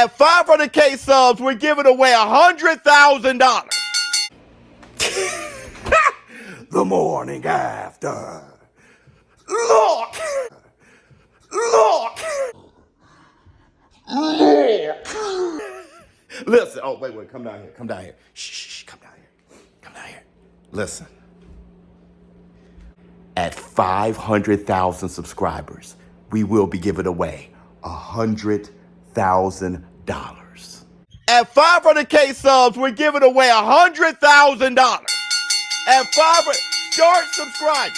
At 500K subs, we're giving away $100,000. The morning after. Look! Look! Look! Listen. Oh, wait. Come down here. Come down here. Shh. Come down here. Come down here. Listen. At 500,000 subscribers, we will be giving away $100,000. At 500K subs, we're giving away $100,000. At 500, start subscribing.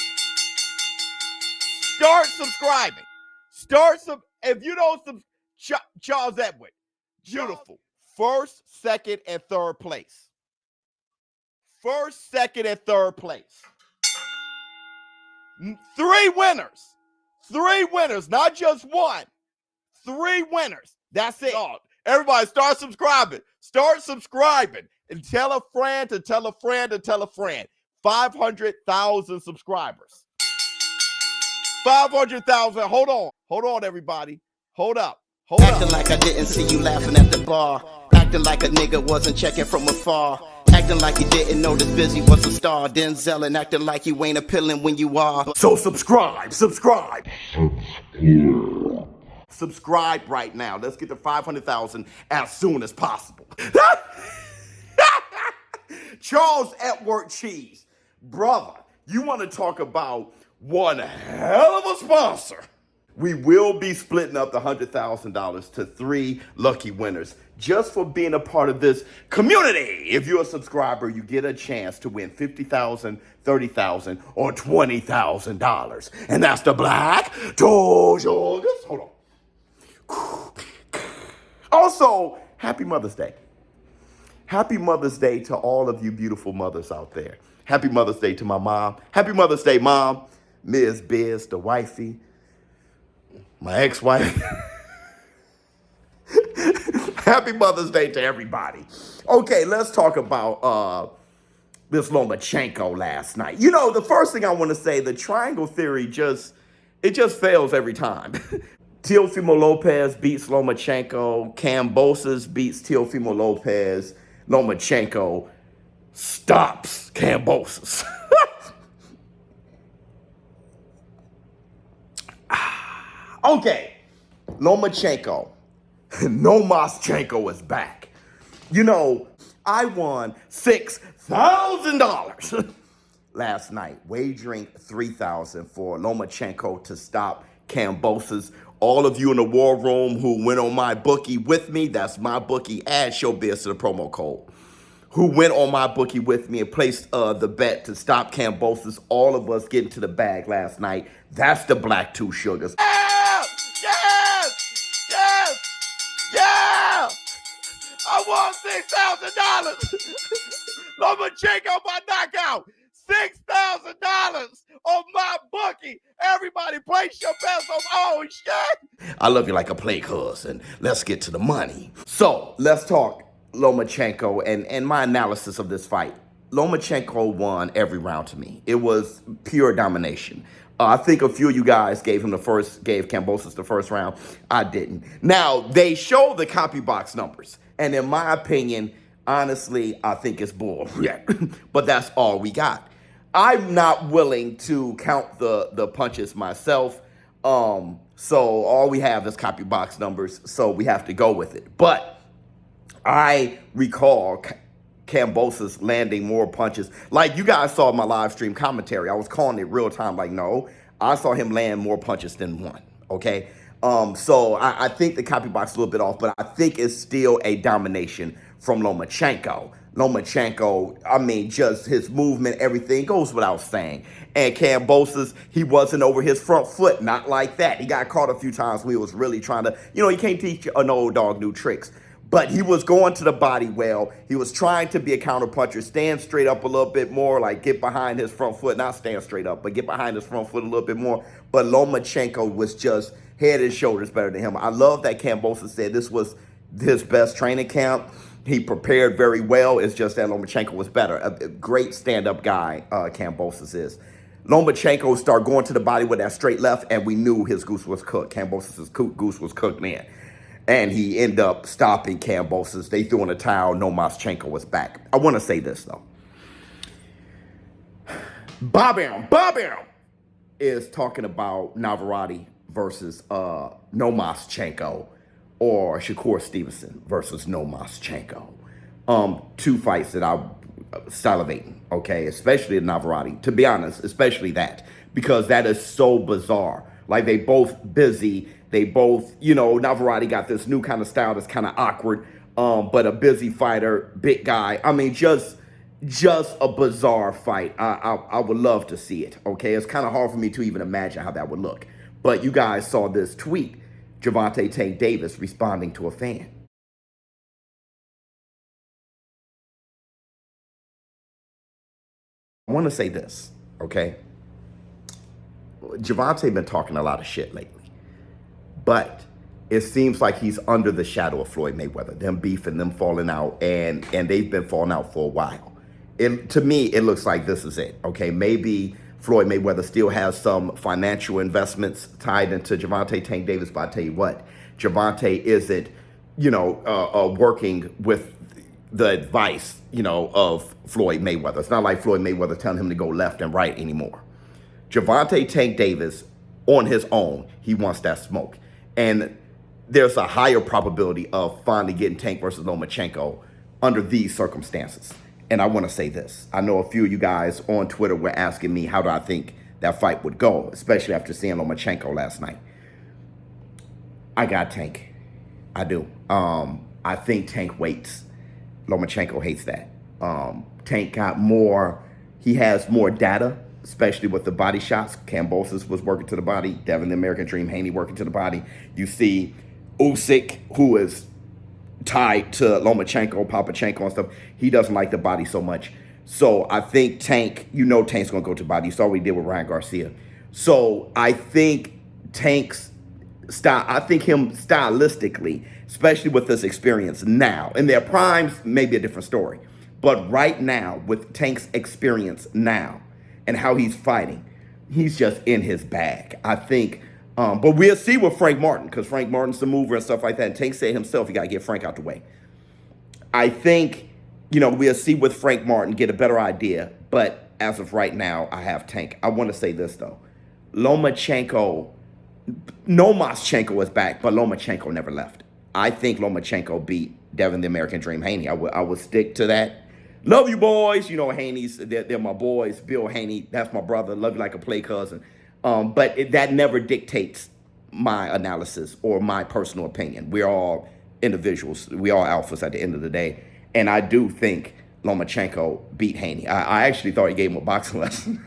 Start subscribing. If you don't Charles Edward, beautiful. First, second, and third place. First, second, and third place. 3 winners. 3 winners, not just one. 3 winners. That's it. Everybody start subscribing. Start subscribing. And tell a friend to tell a friend to tell a friend. 500,000 subscribers. 500,000. Hold on, everybody. Hold up. Acting like I didn't see you laughing at the bar. Acting like a nigga wasn't checking from afar. Acting like you didn't know this Busy was a star. Denzel and acting like you ain't appealing when you are. So subscribe. Subscribe right now. Let's get to 500,000 as soon as possible. Charles Edward Cheese. Brother, you want to talk about one hell of a sponsor. We will be splitting up the $100,000 to 3 lucky winners just for being a part of this community. If you're a subscriber, you get a chance to win $50,000, $30,000, or $20,000. And that's the Black Toe Sugar's. Hold on. Also, happy Mother's Day. Happy Mother's Day to all of you beautiful mothers out there. Happy Mother's Day to my mom. Happy Mother's Day, Mom. Ms. Biz, the wifey. My ex-wife. Happy Mother's Day to everybody. Okay, let's talk about this Lomachenko last night. You know, the first thing I want to say, the triangle theory just fails every time. Teofimo Lopez beats Lomachenko. Kambosos beats Teofimo Lopez. Lomachenko stops Kambosos. Okay, Lomachenko. Lomachenko is back. You know, I won $6,000 last night, wagering $3,000 for Lomachenko to stop Kambosos. All of you in the war room who went on my bookie with me, that's my bookie, add ShowBizz to the promo code, who went on my bookie with me and placed the bet to stop Kambosos. All of us getting to the bag last night. That's the Black Two Sugars. Yeah! I won $6,000. Lomachenko by knockout. $6,000 on my bookie. Everybody place your bets on. Oh, shit. I love you like a plague husband. Let's get to the money. So, let's talk Lomachenko and my analysis of this fight. Lomachenko won every round to me. It was pure domination. I think a few of you guys gave Kambosos the first round. I didn't. Now, they show the copy box numbers. And in my opinion, honestly, I think it's bull. Yeah. But that's all we got. I'm not willing to count the punches myself. So all we have is copy box numbers. So we have to go with it. But I recall Kambosos landing more punches. Like you guys saw my live stream commentary. I was calling it real time. Like, no, I saw him land more punches than one. Okay. So I think the copy box is a little bit off, but I think it's still a domination from Lomachenko. Lomachenko, I mean, just his movement, everything goes without saying. And Kambosos, he wasn't over his front foot, not like that. He got caught a few times when he was really trying to, you can't teach an old dog new tricks. But he was going to the body well. He was trying to be a counterpuncher, stand straight up a little bit more, like get behind his front foot, not stand straight up, but get behind his front foot a little bit more. But Lomachenko was just head and shoulders better than him. I love that Kambosos said this was his best training camp. He prepared very well. It's just that Lomachenko was better. A great stand-up guy, Kambosos is. Lomachenko started going to the body with that straight left, and we knew his goose was cooked. Kambosos' goose was cooked, man. and he ended up stopping Kambosos. They threw in a towel. Lomachenko was back. I want to say this, though. Bob Arum is talking about Navarrete versus Lomachenko, or Shakur Stevenson versus Lomachenko. Two fights that I'm salivating, okay? Especially Navarrete, to be honest, especially that, because that is so bizarre. Like, they both busy. They both, Navarrete got this new kind of style that's kind of awkward, but a busy fighter, big guy. I mean, just a bizarre fight. I would love to see it, okay? It's kind of hard for me to even imagine how that would look. But you guys saw this tweet, Gervonta Tank Davis responding to a fan. I want to say this, okay? Gervonta been talking a lot of shit lately, but it seems like he's under the shadow of Floyd Mayweather, them beefing, them falling out, and they've been falling out for a while. To me, it looks like this is it, okay? Maybe Floyd Mayweather still has some financial investments tied into Gervonta Tank Davis, but I tell you what, Gervonta isn't, working with the advice, of Floyd Mayweather. It's not like Floyd Mayweather telling him to go left and right anymore. Gervonta Tank Davis, on his own, he wants that smoke. And there's a higher probability of finally getting Tank versus Lomachenko under these circumstances. And I want to say this. I know a few of you guys on Twitter were asking me how do I think that fight would go, especially after seeing Lomachenko last night. I got Tank. I do. I think Tank waits. Lomachenko hates that. Tank got more, he has more data, especially with the body shots. Kambosos was working to the body. Devin, the American Dream, Haney working to the body. You see Usyk, who is tied to Lomachenko, Papachenko and stuff. He doesn't like the body so much. So I think Tank, Tank's going to go to the body. You saw what he did with Ryan Garcia. So I think Tank's style, I think him stylistically, especially with this experience now, in their primes, maybe a different story. But right now, with Tank's experience now and how he's fighting, he's just in his bag. I think, but we'll see with Frank Martin, because Frank Martin's the mover and stuff like that. And Tank said himself, you got to get Frank out the way. I think, we'll see with Frank Martin, get a better idea. But as of right now, I have Tank. I want to say this, though. Lomachenko is back, but Lomachenko never left. I think Lomachenko beat Devin, the American Dream, Haney. I would stick to that. Love you, boys. Haney's, they're my boys. Bill Haney, that's my brother. Love you like a play cousin. But that never dictates my analysis or my personal opinion. We're all individuals. We all alphas at the end of the day. And I do think Lomachenko beat Haney. I actually thought he gave him a boxing lesson.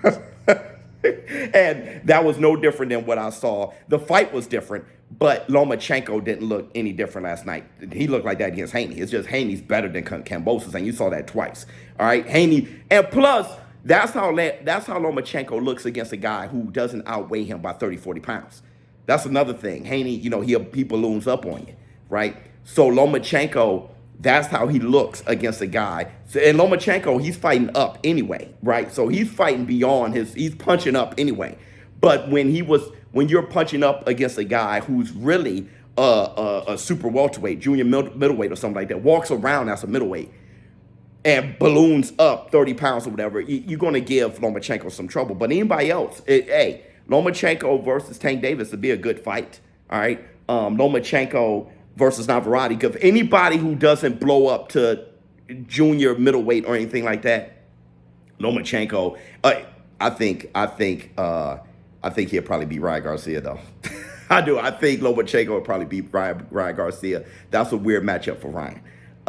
And that was no different than what I saw. The fight was different, but Lomachenko didn't look any different last night. He looked like that against Haney. It's just Haney's better than Kambosos, and you saw that twice. All right, Haney, and plus, that's how Lomachenko looks against a guy who doesn't outweigh him by 30, 40 pounds. That's another thing. Haney, he balloons up on you, right? So Lomachenko, that's how he looks against a guy. And Lomachenko, he's fighting up anyway, right? So he's fighting beyond he's punching up anyway. But when you're punching up against a guy who's really a super welterweight, junior middleweight or something like that, walks around as a middleweight and balloons up 30 pounds or whatever, you're going to give Lomachenko some trouble. But anybody else, Lomachenko versus Tank Davis would be a good fight, all right? Lomachenko versus Navarrete, because anybody who doesn't blow up to junior middleweight or anything like that, Lomachenko, I think he'll probably beat Ryan Garcia, though. I do. I think Lomachenko will probably beat Ryan Garcia. That's a weird matchup for Ryan.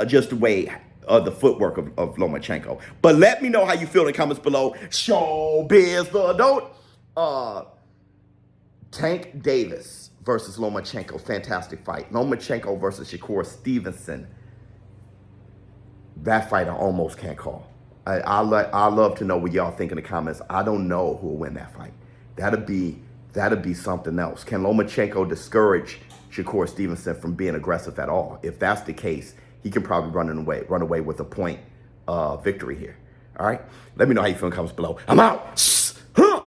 Just the way the footwork of Lomachenko. But let me know how you feel in the comments below. ShowBizz the adult. Tank Davis versus Lomachenko. Fantastic fight. Lomachenko versus Shakur Stevenson. That fight I almost can't call. I love to know what y'all think in the comments. I don't know who will win that fight. That'd be something else. Can Lomachenko discourage Shakur Stevenson from being aggressive at all? If that's the case, he can probably run away with a point victory here. All right? Let me know how you feel in the comments below. I'm out.